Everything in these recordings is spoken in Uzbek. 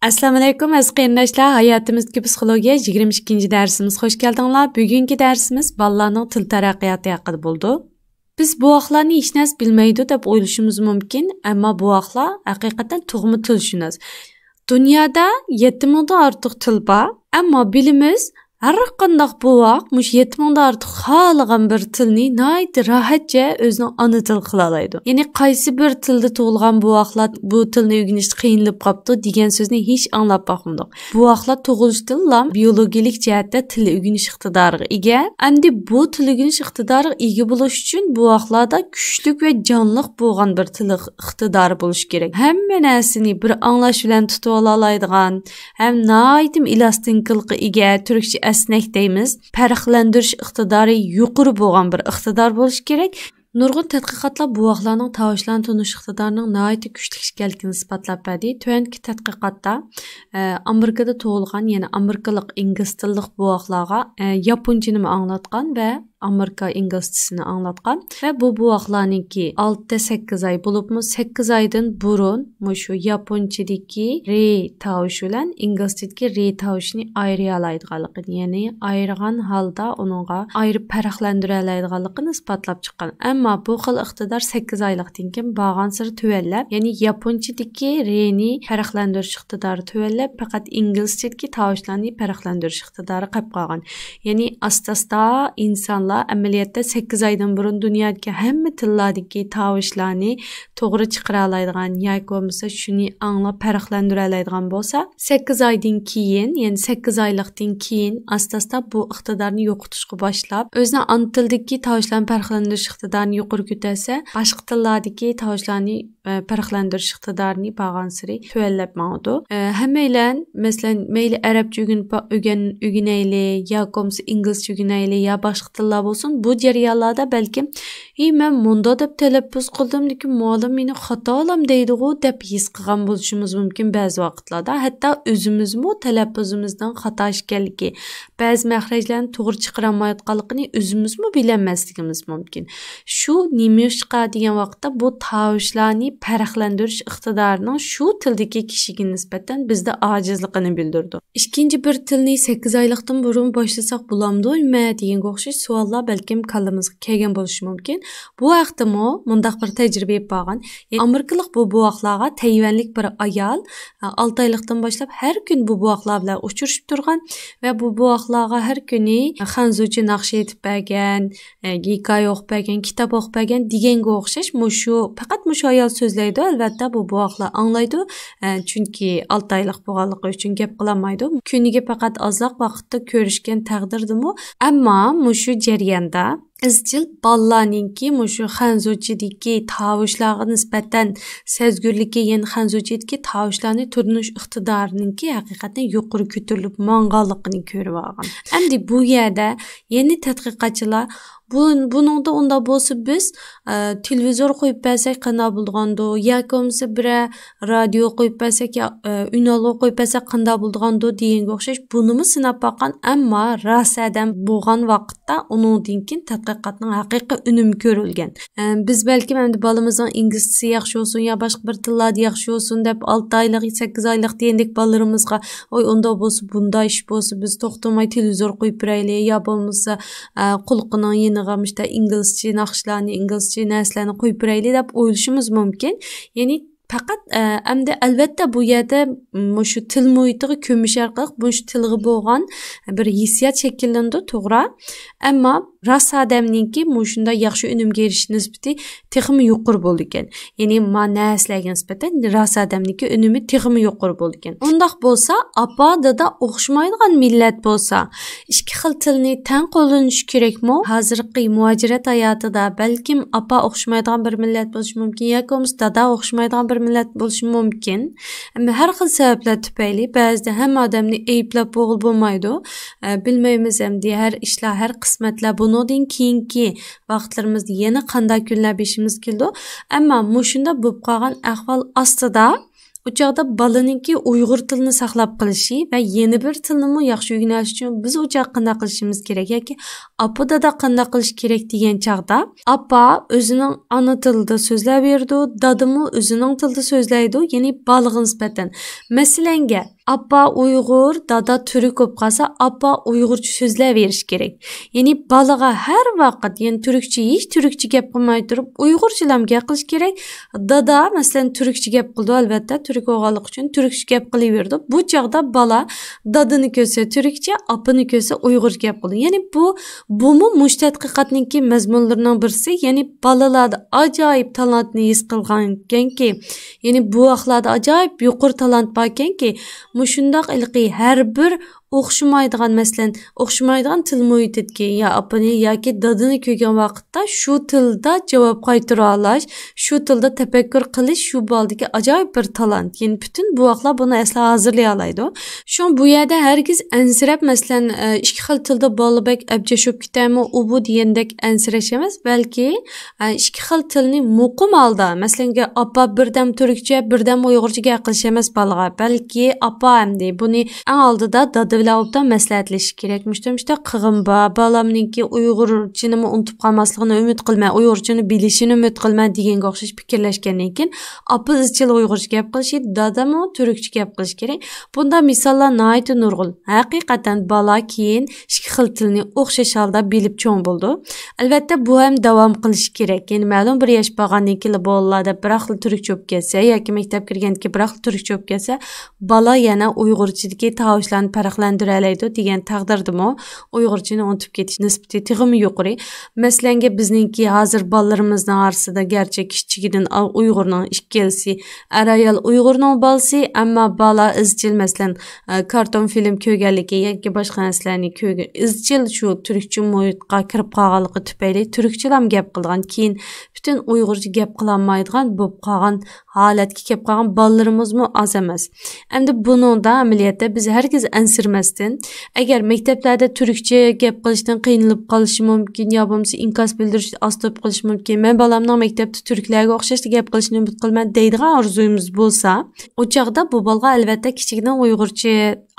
Assalamu alaykum aziz qarindoshlar. Hayotimizdagi psixologiya 22. darsimiz. Xo'sh keldinglar. Bugungi darsimiz bolalarning til taraqqiyoti haqida bo'ldi. Biz bu vaqtlarni hech narsa bilmaydi deb o'ylashimiz mumkin, ammo bu vaqtlar haqiqatan tug'ma tilshunos. Dunyoda 7000 dan ortiq til bor, ammo bilimiz har qanday bu vaqt mush 7000 dan ortiq xohlagan bir tilni nihoyat rohatcha o'zining ona til qila oladi. Ya'ni qaysi bir tilda tug'ilgan bu vaqtlar bu tilni o'rganish qiyinlab qopti degan so'zni hech anglab boqmadik. Bu vaqtlar tug'ilishdan biologik jihatda til o'rganish iqtidoriga ega. Endi bu til o'rganish iqtidoriga ega bo'lish uchun bu vaqtlarda kuchli va jonliq bo'lgan bir til iqtidori bo'lish kerak. Hamma narsani bir anglash bilan tutib ola oladigan, ham nihoyat elastiklikka ega turkcha esnek deymiz. Farqlantirish iqtidori yuqori bo'lgan bir iqtidor bo'lish kerak. Nurg'un tadqiqotlar bu vaqtlarning tovushlarni tunish iqtidorining nihoyat kuchli ekanligini isbotlab berdi. Tuanki tadqiqotda Amerikada tug'ilgan, ya'ni amerikalik ingliz tillik bu vaqtlarga yaponchani anglatgan va Amerika ingliz tilini anglatgan ve bu vaqtlarninki 6-8 ay bo'libmi 8 aydan burun shu yaponchadagi re tovush bilan ingliz tilidagi re tovushni ayira oladiganligini, ya'ni ayirgan holda uningga ayirib farqlantira oladiganligini isbotlab chiqqan. Ammo bu xil iqtidor 8 oylikdan keyin borgan sari tuvallab, ya'ni yaponchadagi reni farqlantirish iqtidori tuvallab, faqat ingliz tilidagi tovushlarni farqlantirish iqtidori qolib qolgan. Ya'ni asta-asta insonlar amaliyotda 8 aydan burun dunyodagi hamma tillardagi tovushlarni to'g'ri chiqara oladigan yoki bo'lmasa shuni anglab farqlantira oladigan bo'lsa, 8 oydan keyin, ya'ni 8 oylikdan keyin asta-asta bu iqtidorni yo'qotishga boshlab, o'zining ona tilidagi tovushlarni farqlantirish iqtidorini yuqori ko'tarsa, boshqa tillardagi tovushlarni farqlantirish iqtidorini borgan sari tuvallab mavdu. Hammalar masalan mayli arabcha o'rganayli yoki bo'lmasa inglizcha o'rganayli yo boshqa tillar bo'lsin, bu jarayonlarda balkim men munda deb talaffuz qildim, lekin muallim meni xato olam deydi-ku deb his qilgan bo'lishimiz mumkin ba'zi vaqtlarda. Hatto o'zimizmi talaffuzimizdan xato ekanligi, ba'zi maxrajlarni to'g'ri chiqara olmayotganligini o'zimizmi bilmasligimiz mumkin. Shu nima degan vaqtda bu tovushlarni farqlantirish iqtidorining shu tildagi kishiga nisbatan bizda ojizligini bildirdi. Ikkinchi bir tilni 8 oylikdan burun boshlasak bo'lamdimi degan o'xshash savollar balkim kallamizga kelgan bo'lishi mumkin. Bu vaqtda mundaq bir tajriba yapgan. Amerikalik bu vaqtlarga Tayvanlik bir ayol 6 oylikdan boshlab har kun bu vaqtlar bilan uchrashib turgan va bu vaqtlarga har kuni xanzucha naqsh etib bergan, hikoya o'qib bergan, kitob o'qib bergan deganga o'xshash faqat shu ayol so'zlaydi. Albatta bu vaqtlar anglaydi, chunki 6 oylik bo'lganligi uchun gap qilolmaydi. Kuniga faqat ozroq vaqtda ko'rishgan taqdirdimi, ammo shu jarayonda izchil bolalarninki shu xanzuchadagi tovushlarga nisbatan sezgurlikka, ya'ni xanzuchadagi tovushlarni turnish iqtidorininki haqiqatan yuqori ko'tarilib manganligini ko'rib olgan. Endi bu yerda yeni tadqiqotchilar buningda unda bo'lsa biz televizor qo'yib bersak qanday bo'lgandi yoki bo'lmasa bir radio qo'yib bersak unalg'i qo'yib bersak qanday bo'lgandi deganga o'xshash bunimi sinab boqqan, ammo rasadan bo'lgan vaqtda uningdan keyin tadqiqotning haqiqiy unumi ko'rilgan. Biz balkim endi bolamizning inglizchasi yaxshi bo'lsin yo boshqa bir tillarda yaxshi bo'lsin deb 6 oylik 8 oylik degandek bolalarimizga unda bo'lsa bunday ish bo'lsa biz to'xtamay televizor qo'yib beraylik yo bo'lmasa qulqining g'amishda inglizcha naqshlarni, inglizcha narsalarni qo'yib beraylik deb o'ylashimiz mumkin. Ya'ni faqat endi albatta bu yerda shu til muhitiga ko'mish orqali shu tilga bo'lgan bir hissiyot shakllandi, to'g'ri. Ammo ras odamninki shunda yaxshi unumga erishish nisbati texmi yuqori bo'ldi ekan. Ya'ni narsalarga nisbatan ras odamniki unumi texmi yuqori bo'ldi ekan. Undaq bo'lsa, apa dada o'xshamaydigan millat bo'lsa, ikki xil tilni teng qo'llanish kerakmi? Hozirgi muajirat hayotida balkim apa o'xshamaydigan bir millat bo'lishi mumkin yoki bo'lmasa dada o'xshamaydigan bir millat bo'lishi mumkin. Ammo har xil sabablar tufayli ba'zida hamma odamni ayblab bo'lmaydi. Bilmaymiz endi har ishlar, har qismatlar bundan keyingi vaqtlarimizda yana qanday kunlar beshimiz keldi. Ammo shunda bo'lib qolgan ahvol ostida u chog'da balaninki Uyg'ur tilini saqlab qolishi va yeni bir tilni yaxshi o'rganish uchun biz u chog'da qanday qilishimiz kerak yoki apa dada qanday qilish kerak degan chog'da apa o'zining ana tilida so'zlab berdi, dadimi o'zining tilida so'zlaydi, ya'ni balaga nisbatan. Masalanga Appa Uyg'ur, dada Türk bo'lib qolsa, appa Uyg'urcha so'zlab berish kerak. Ya'ni balaga har vaqt, ya'ni turkcha hech turkcha gap qilmay turib, Uyg'urchalam gap qilish kerak. Dada masalan turkcha gap qildi, albatta turk o'g'anlik uchun turkcha gap qilaverdi. Bu chog'da bala dadini ko'rsa turkcha, appani ko'rsa Uyg'urcha gap qildi. Ya'ni bu mush tadqiqotning mazmunlarining birisi, ya'ni balalarda ajoyib talantni his qilgan ekanki, ya'ni bu vaqtlarda ajoyib yuqori talant bor ekanki, mushundaq ilqi har bir o'xshamaydigan masalan o'xshamaydigan til muhitidagi ya apani yoki dadini ko'rgan vaqtda shu tilda javob qaytara olish, shu tilda tafakkur qilish shu baldagi ajoyib bir talant. Ya'ni butun bu vaqtlar buni asla hozirlay oladi. Shu bu yerda hargiz ansirab masalan ikki xil tilda bolabak abjashib ketami u bu degandek ansirash emas, balki ikki xil tilni muqim holda masalan appa birdam turkcha, birdam uyg'urcha gap qilish emas balaga, balki appa hamdi buni eng oldida dada bilan obdan maslahatlashish kerak. Mushtamishda qig'im balamninki Uyg'urchani unutib qolmasligini umid qilmay, Uyg'urchani bilishini umid qilmay deganga o'xshash fikrlashgandan keyin appa izchil Uyg'urcha gap qilishi, dadami turkcha gap qilish kerak. Bunda misollar nihoyat nurg'un. Haqiqatan bala keyin ikki xil tilni o'xshash holda bilib cho'ng bo'ldi. Albatta bu ham davom qilish kerak. Ya'ni ma'lum bir yosh bo'lgandan keyin bolalarda bir xil turkcha o'p kelsa yoki maktabga kirgandan keyin bir xil turkcha o'p kelsa, bala yana Uyg'urchadagi tavishlarni farqlantiraydi degan taqdirdimi Uyg'urchani unutib ketish nisbati tig'imi yuqori. Masalanga bizningki hozir bolalarimizning orasida garchi kichkigidan Uyg'urning ikkalisi arayal Uyg'urning bolasi, ammo bola izchil masalan karton film ko'rganligi yoki boshqa narsalarni ko'rgan, izchil shu turkcha muhitga kirib qolganligi tufayli turkchalam gap qilgan, keyin butun Uyg'urcha gap qilolmaydigan bo'lib qolgan holatga kelib qolgan bolalarimizmi oz emas. Endi buningda amaliyotda biz hargiz ansirmasdan, agar maktablarda turkcha gap qilishdan qiynalib qolishi mumkin, yo bo'lmasa inkos bildirish ostib qilish mumkin, men bolamning maktabda turklarga o'xshash gap qilishni umid qilman deydigan orzuyimiz bo'lsa, u chog'da bu bolaga albatta kichikdan Uyg'urcha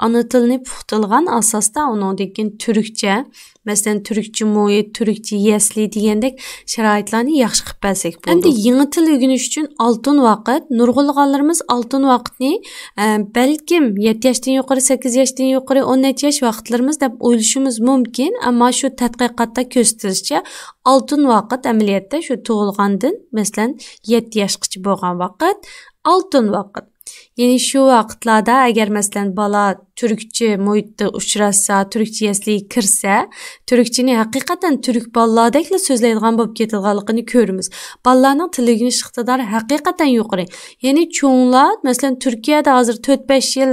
ana tilni puxtilgan asosda uningdan keyin turkcha, masalan turkcha muhit, turkcha yasli degandek sharoitlarni yaxshi qilib bersak bo'ldi. Endi yangi til o'rganish uchun oltin vaqt, nurg'ulg'anlarimiz oltin vaqtni balkim 7 yoshdan yuqori, 8 yoshdan yuqori, 10 yosh vaqtlarimiz deb o'ylashimiz mumkin, ammo shu tadqiqotda ko'rsatilishicha oltin vaqt amaliyotda shu tug'ilgandan masalan 7 yoshgacha bo'lgan vaqt oltin vaqt. Ya'ni shu vaqtlarda agar masalan bola turkcha muhitda uchrasa, turkcha yasliga kirsa, turkchani haqiqatan turk bolalardekla so'zlaydigan bo'lib ketilganligini ko'ramiz. Bolalarning til o'rganish iqtidori haqiqatan yuqori. Ya'ni cho'nglar masalan Turkiyada hozir 4-5 yil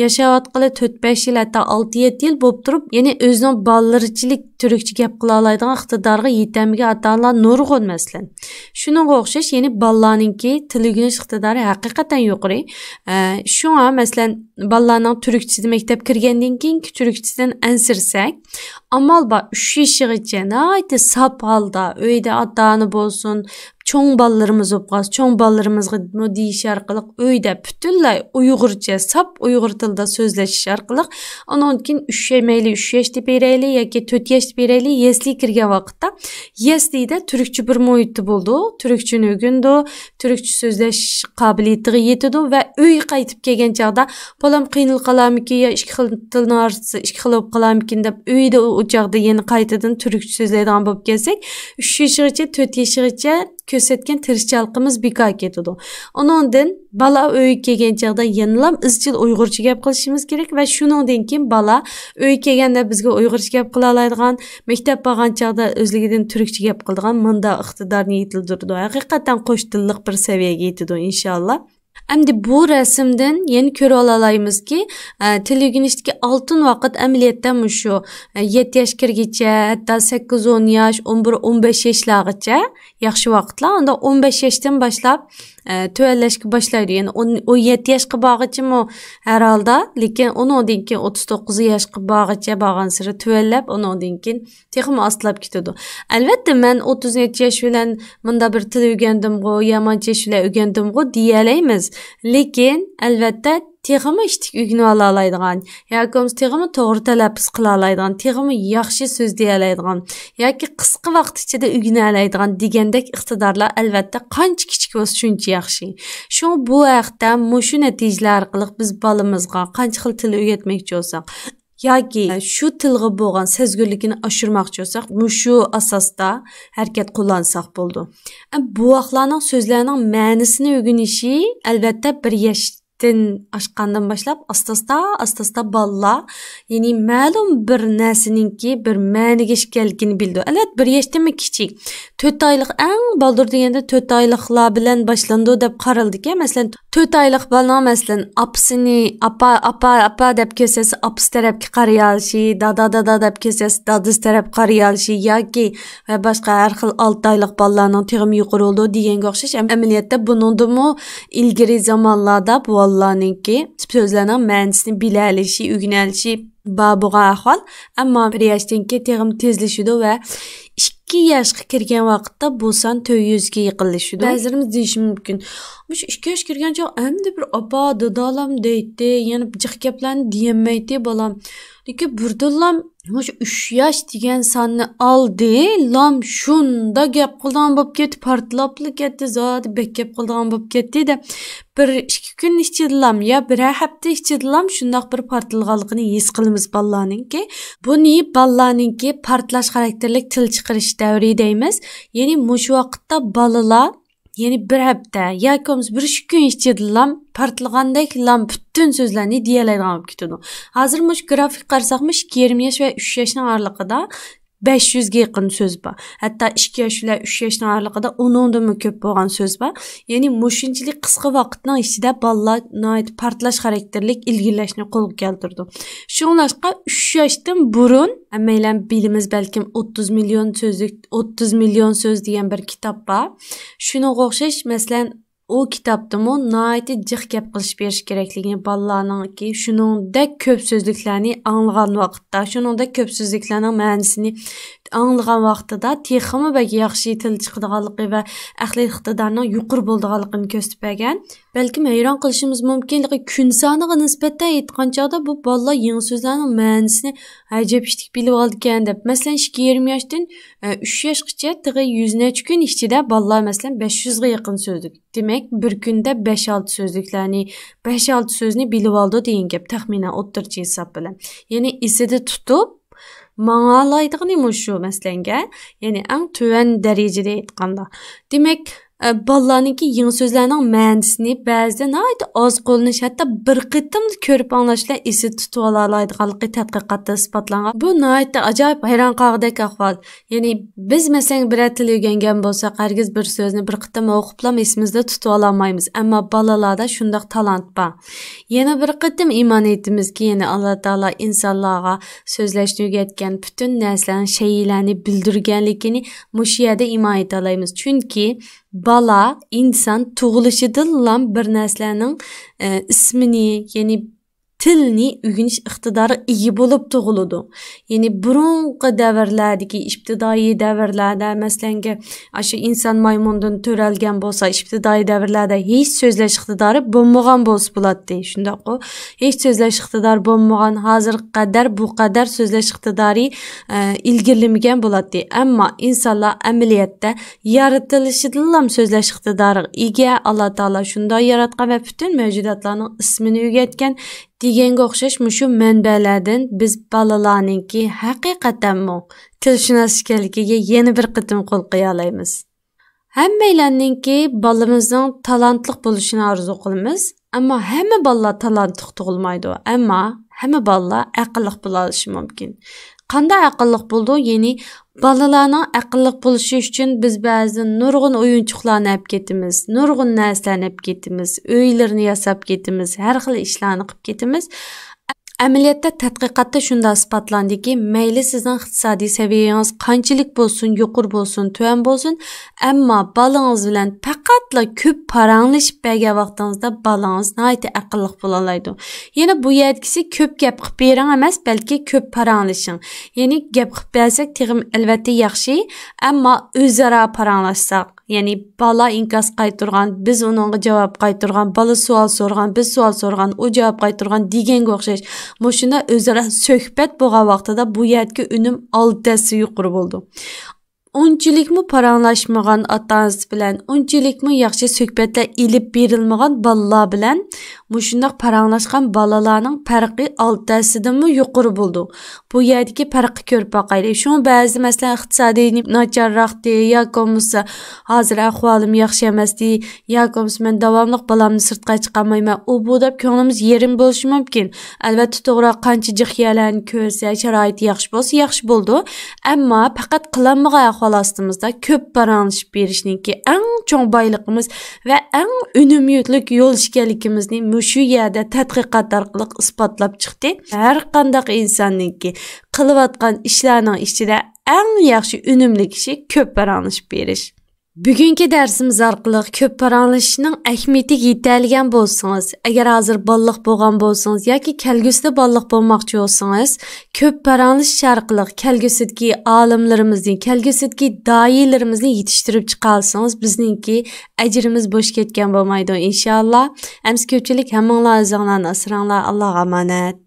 yashayotqili, 4-5 yil hatto 6-7 yil bo'lib turib, ya'ni o'zining bolalarchilik turkcha gap qila oladigan iqtidorga yetamiga ota-onalar nurg'un masalan. Shunga o'xshash, ya'ni bolalarningki til o'rganish iqtidori haqiqatan yuqori. Shunga masalan bolalarning turkcha maktab kirgandan keyin turkchadan ansirsak, amal bor 3 yoshgacha nihoyatda sap holda uyda ota-ona bo'lsin, cho'ng bolalarimiz bo'lib qolsa, cho'ng bolalarimizga deyish orqali uyda butunlay Uyg'urcha, sap Uyg'ur tilida so'zlashish orqali undan keyin 3 yosh mayli 3 yosh deb beraylik yoki 4 yosh deb beraylik, yasli kirgan vaqtda yaslida turkcha bir muhiti bo'ldi, turkchani o'rgandi, turkcha so'zlash qobiliyatiga yetdi va uy qaytib kelgan chog'da bolam qiynalib qolarmikin yo ikki xil tilni orasi ikki xil bo'lib qolarmikin deb uyda u chog'da yana qaytadan turkcha so'zlaydigan bo'lib kelsak, 3 yoshgacha 4 yoshgacha ko'rsatgan tirishchiligimiz bekor ketadi. Undan bola uyga kelgan chog'da yenilam izchil Uyg'urcha gap qilishimiz kerak va shuningdan keyin bola uyga kelganda bizga Uyg'urcha gap qila oladigan, maktab borgan chog'da o'zligidan turkcha gap qiladigan munda iqtidorni yetildirdi. Haqiqatan qo'sh tillik bir saviyaga yetadi inshaalloh. Endi bu rasmdan yana ko'ra olamizki, til o'rganishdagi oltin vaqt amaliyotda shu 7 yosh kirgacha, hatto 8-10 yosh, 11-15 yoshlargacha yaxshi vaqtlar. Unda 15 yoshdan boshlab tuvallashga boshlaydi. Ya'ni 17 yoshga borgacha har holda, lekin undan keyin 39 yoshga borgacha borgan siri tuvallab, undan keyin texmi ostlab ketadi. Albatta men 37 yosh bilan bunda bir til o'rgandim-ku, yamancha yosh bilan o'rgandim-ku deya olmaymiz. olmaymiz. Lekin albatta texmi ishtik o'rganib ola oladigan yoki texmi to'g'ri talaffuz qila oladigan, texmi yaxshi so'zlay oladigan yoki qisqa vaqt ichida o'rgana oladigan degandek iqtidorlar albatta qancha kichik bo'lsa shuncha yaxshi. Shu bu haqda mushu natijalar orqali biz bolamizga qancha xil til o'rgatmoqchi bo'lsak yoki shu tilga bo'lgan sezgirligini oshirmoqchi bo'lsak, mushu asosda harakat qo'llansak bo'ldi. Bu vaqtlarning so'zlarining ma'nosini o'rganishi albatta bir yoshdan oshgandan boshlab asta-asta bolalar, ya'ni ma'lum bir narsaninki bir ma'niga kelganini bildi. Albatta bir yoshdan kichik. 4 oylik eng baldur deganda 4 oyliklar bilan boshlandi deb qaraldi-ki, masalan 4 oylik bolaning masalan apsini apa deb kelsa, aps tarafga qariy olishi, dada deb kelsa, dadis tarafga qariy olishi yoki va boshqa har xil 6 oylik bolalarning teg'imi yuqori bo'ldi deganga o'xshash. Amaliyotda buningdimi ilgari zamonlarda bolalarninki so'zlarning ma'nosini bila olishi, o'rgana olishi bo'lgan ahvol, ammo bir yoshdan keyin teg'im tezlashidi va 2 yoshga kirgan vaqtda bu son 400 ga yaqinlashadi. Ba'zilarimiz deyishi mumkin, mush 2 yosh kirgancha endi bir opa dodalam deydi, yana jiq gaplarni deyolmaydi bolam. Lekin birdalam mush 3 yosh degan sonni oldi, lam shunda gap qilgan bo'lib ketdi, portlabli ketdi, zodi bek gap qilgan bo'lib ketdi deb bir 2 kun ichidilam ya bir hafta ichidilam shundoq bir portlaganligini his qilamiz bolalarninki. Buni bolalarninki portlash xarakterlik til chiqarish davri deymiz. Ya'ni mush vaqtda bolalar ya'ni bir hafta yoki bir 2 kun ichidilam portlagandek lam bütün so'zlarni deyoladigan bo'lib ketadi. Hozir mush grafik qarasaqmish 2,5 yosh va 3 yoshning oralig'ida 500 ga yaqin so'z bor. Hatto 2 yosh va 3 yoshning oralig'ida 10 dan ko'p bo'lgan so'z bor. Ya'ni mushunchalik qisqa vaqtning ichida bolalar nihoyat portlash xarakterlik ilgirlashni qo'lga keltirdi. Shunlashqa 3 yoshdan burun hammaylar bilimiz balkim 30 million so'z degan bir kitob bor. Shunga o'xshash masalan o kitapdamı nihoyat jiq gap qilish berish kerakligini bolalarningki shuningdek ko'p so'zliklarni anglagan vaqtda, shuningdek ko'p so'zliklarning ma'nosini anglagan vaqtida texmi va yaxshi til chiqadiganligi va aqliy iqtidorning yuqori bo'lganligini ko'rsatgan. Balki hayron qilishimiz mumkin, lekin kun soniga nisbatan aytgan chog'da bu bolalar yangi so'zlarning ma'nosini ajab ishtik bilib olgan deb. Masalan 2,5 yoshdan 3 yoshgacha tig'i 100 necha kun ichida bolalar masalan 500 ga yaqin so'zlik. Demak, bir kunda 5-6 so'zliklarni, 5-6 so'zni bilib oldi degan gap taxminan o'ttirchi hisob bilan. Ya'ni esida tutib ma'nolaydig'ini shu masalanga, ya'ni eng tuvan darajada aytganda. Demak, bolalarninki yangi so'zlarning ma'nosini ba'zida nihoyat oz qo'llanish, hatto bir qitimli ko'rib anglashlar esi tutib ola oladiganligi tadqiqotda isbotlangan. Bu nihoyat ajoyib hayron qolgudek ahvol. Ya'ni biz masalan bir til o'rgangan bo'lsak, hargiz bir so'zni bir qitim o'qiblam esimizda tutib ola olmaymiz. Ammo bolalarda shundoq talant bor. Yana bir qitim iymon etdimizki, ya'ni Alloh taolo insonlarga so'zlashni o'rgatgan, butun narsalarni, shaylarni bildirganligini mush yerda iymon eta olamiz. Chunki bala inson tug'ilishidan bir narsaning ismini, ya'ni tilni o'rganish iqtidori ega bo'lib tug'iladi. Ya'ni burungi davrlardagi ibtidoiy davrlarda masalanga shu inson maymundan to'ralgan bo'lsa, ibtidoiy davrlarda hech so'zlash iqtidori bo'lmagan bo'lsa bo'ladi. Shundaqo, hech so'zlash iqtidori bo'lmagan, hozir qadar bu qadar so'zlash iqtidori ilgirlamagan bo'ladi. Ammo insonlar amaliyotda yaratilishidan so'zlash iqtidoriga ega. Alloh taolo shunday yaratgan va butun mavjudotlarning ismini o'rgatgan. Deganga o'xshash mushu manbalardan biz bolalarninki haqiqatanmi tilshunos ekanligiga yana bir qitim qo'l qo'ya olamiz. Hammalarninki bolamizning talantli bo'lishini orzu qilamiz, ammo hamma bolalar talantli tug'ilmaydi, ammo hamma bolalar aqlli bo'la olishi mumkin. Qanday aqlli bo'ldi? Ya'ni bolalarning aqlli bo'lishi uchun biz ba'zan nurg'un o'yinchoqlarni olib ketamiz, nurg'un narsalarni olib ketamiz, uylarni yasab ketamiz, har xil ishlarni qilib ketamiz. Amaliyotda tadqiqotda shunda isbotlandiki, mayli sizning iqtisodiy saviyangiz qanchalik bo'lsin, yuqori bo'lsin, tuvan bo'lsin, ammo bolangiz bilan faqatla ko'p paranglashib bergan vaqtingizda bolangiz nihoyat aqlli bo'la oladi. Yana bu yerdagisi ko'p gap qilib bering emas, balki ko'p paranglashing. Ya'ni gap qilib bersak, teg'im albatta yaxshi, ammo o'zaro paranglashsak, ya'ni bala inkas qaytargan, biz uningga javob qaytargan, bala savol so'ragan, biz savol so'ragan, u javob qaytargan deganga o'xshash. Mushunda o'zaro suhbat bo'lgan vaqtida bu yerdagi unum 6 yuqori bo'ldi. Unchilikmi paranglashmagan ota-onasi bilan, unchilikmi yaxshi suhbatlar ilib berilmagan balalar bilan mushundaq paranglashgan balalarning farqi 6-sidimi yuqori bo'ldi. Bu yerdagi farqni ko'rib boqaylik. Shu ba'zi masalan iqtisodiy nacharroqdi yoki bo'lmasa hozir ahvolim yaxshi emasdi yoki bo'lmasa men davomli balamni sirtqa chiqarmayman. U bu deb ko'nglimiz yerim bo'lishi mumkin. Albatta to'g'ri qancha jihyalarni ko'rsa, sharoit yaxshi bo'lsa yaxshi bo'ldi. Ammo faqat qilinmagan astimizda ko'p paranglashib berishningki eng cho'ng boyligimiz va eng unumlilik yo'l ekanligimizni mushu yerda tadqiqot orqali isbotlab chiqdi. Har qanday insonningki qilayotgan ishlarning ichida eng yaxshi unumli kishi ko'p paranglashib berish. Bugungi darsimiz orqali ko'p paranglashishning ahamiyatiga yetilgan bo'lsangiz, agar hozir balliq bo'lgan bo'lsangiz yoki kelgusida balliq bo'lmoqchi bo'lsangiz, ko'p paranglashish orqali kelgusidagi olimlarimizni, kelgusidagi doilarimizni yetishtirib chiqarsangiz, bizningki ajrimiz bo'sh ketgan bo'lmaydi inshaalloh. Ammo ko'pchilik hammanglar o'zinglarni asranglar, Allohga omonat.